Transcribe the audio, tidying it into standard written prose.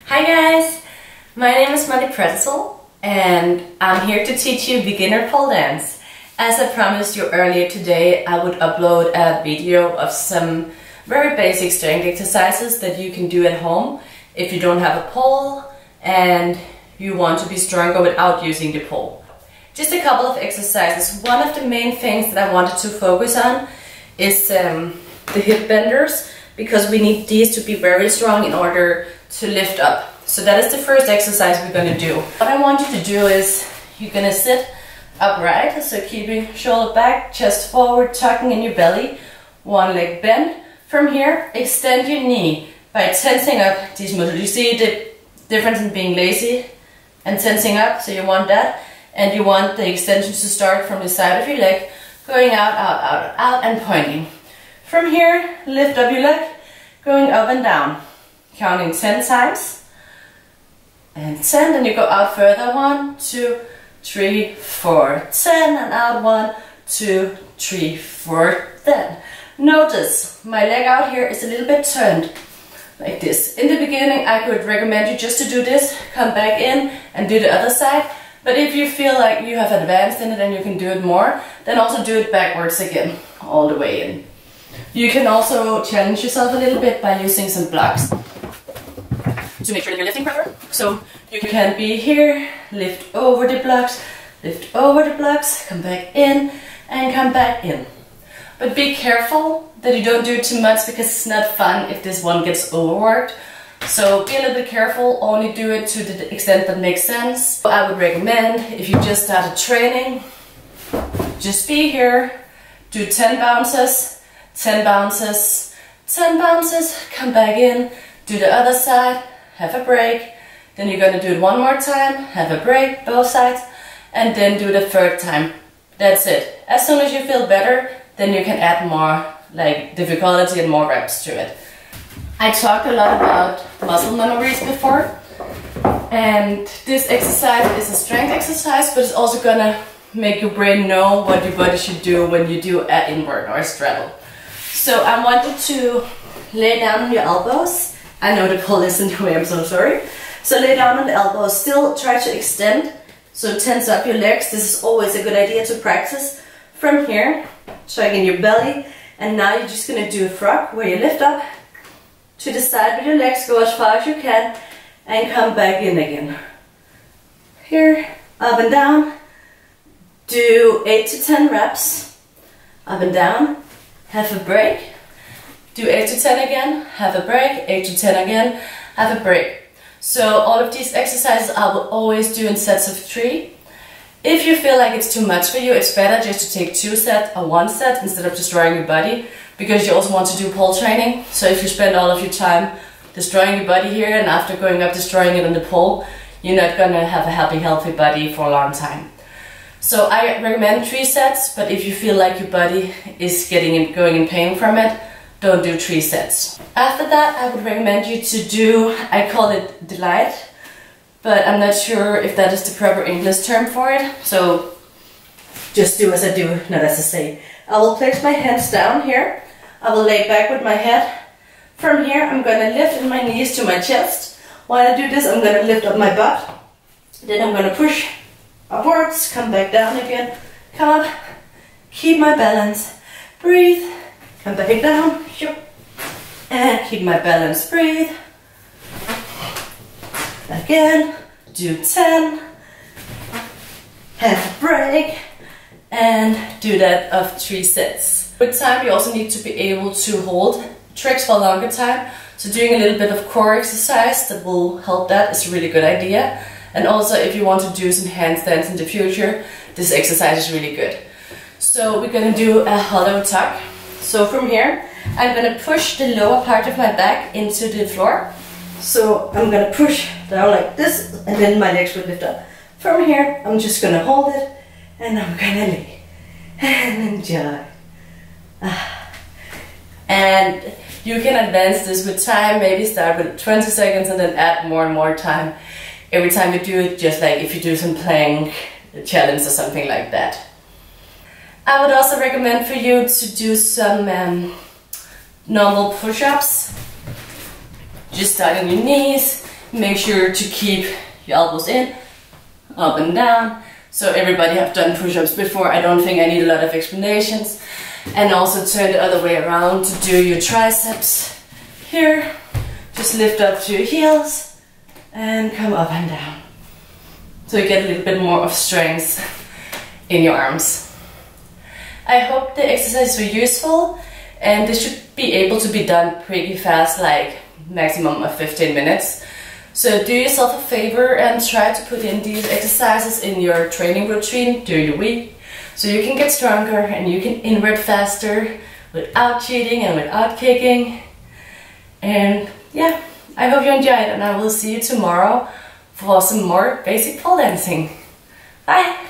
Hi guys, my name is Pretzel and I'm here to teach you beginner pole dance. As I promised you earlier today, I would upload a video of some very basic strength exercises that you can do at home if you don't have a pole and you want to be stronger without using the pole. Just a couple of exercises. One of the main things that I wanted to focus on is the hip benders, because we need these to be very strong in order to lift up. So that is the first exercise we're going to do. What I want you to do is you're going to sit upright, so keeping shoulder back, chest forward, tucking in your belly, one leg bent. From here, extend your knee by tensing up these muscles. You see the difference in being lazy and tensing up, so you want that. And you want the extension to start from the side of your leg, going out, out, out, out, and pointing. From here, lift up your leg, going up and down, counting 10 times. And 10, then you go out further, 1, 2, 3, 4, 10, and out 1, 2, 3, 4, 10. Notice my leg out here is a little bit turned, like this. In the beginning, I could recommend you just to do this, come back in and do the other side. But if you feel like you have advanced in it and you can do it more, then also do it backwards again, all the way in. You can also challenge yourself a little bit by using some blocks to make sure that you're lifting proper. So you can be here, lift over the blocks, come back in and come back in. But be careful that you don't do it too much, because it's not fun if this one gets overworked. So be a little bit careful, only do it to the extent that makes sense. I would recommend, if you just started training, just be here, do 10 bounces, 10 bounces, 10 bounces, come back in, do the other side, have a break, then you're gonna do it one more time, have a break, both sides, and then do the third time. That's it. As soon as you feel better, then you can add more difficulty and more reps to it. I talked a lot about muscle memories before, and this exercise is a strength exercise, but it's also gonna make your brain know what your body should do when you do an invert or a straddle. So I want you to lay down on your elbows. I know the pole is in the way, I'm so sorry. So lay down on the elbows, still try to extend, so tense up your legs. This is always a good idea to practice. From here, check in your belly, and now you're just gonna do a frog where you lift up to the side with your legs, go as far as you can, and come back in again. Here, up and down, do 8 to 10 reps, up and down, have a break, do 8 to 10 again, have a break, 8 to 10 again, have a break. So all of these exercises I will always do in sets of 3. If you feel like it's too much for you, it's better just to take 2 sets or 1 set instead of destroying your body, because you also want to do pole training. So if you spend all of your time destroying your body here and after going up destroying it on the pole, you're not gonna have a healthy body for a long time. So I recommend 3 sets, but if you feel like your body is going in pain from it, don't do 3 sets. After that, I would recommend you to do, I call it delight, but I'm not sure if that is the proper English term for it. So just do as I do, not as I say. I will place my hands down here. I will lay back with my head. From here, I'm going to lift my knees to my chest. While I do this, I'm going to lift up my butt. Then I'm going to push upwards, come back down again. Come up, keep my balance, breathe, come back down, and keep my balance, breathe. Again, do 10, have a break, and do that of 3 sets. With time, you also need to be able to hold tricks for a longer time. So doing a little bit of core exercise that will help that is a really good idea. And also if you want to do some handstands in the future, this exercise is really good. So we're going to do a hollow tuck. So from here, I'm going to push the lower part of my back into the floor. So I'm going to push down like this, and then my legs will lift up. From here, I'm just going to hold it, and I'm going to lay and enjoy. And you can advance this with time, maybe start with 20 seconds and then add more and more time. Every time you do it, just like if you do some plank challenge or something like that. I would also recommend for you to do some normal push-ups. Just start on your knees, Make sure to keep your elbows in, up and down. So everybody have done push-ups before. I don't think I need a lot of explanations. And also turn the other way around to do your triceps. Here, just lift up to your heels and come up and down. So you get a little bit more of strength in your arms. I hope the exercises were useful, and this should be able to be done pretty fast, like maximum of 15 minutes. So do yourself a favor and try to put in these exercises in your training routine during the week, so you can get stronger and you can invert faster without cheating and without kicking. And yeah, I hope you enjoyed, and I will see you tomorrow for some more basic pole dancing. Bye!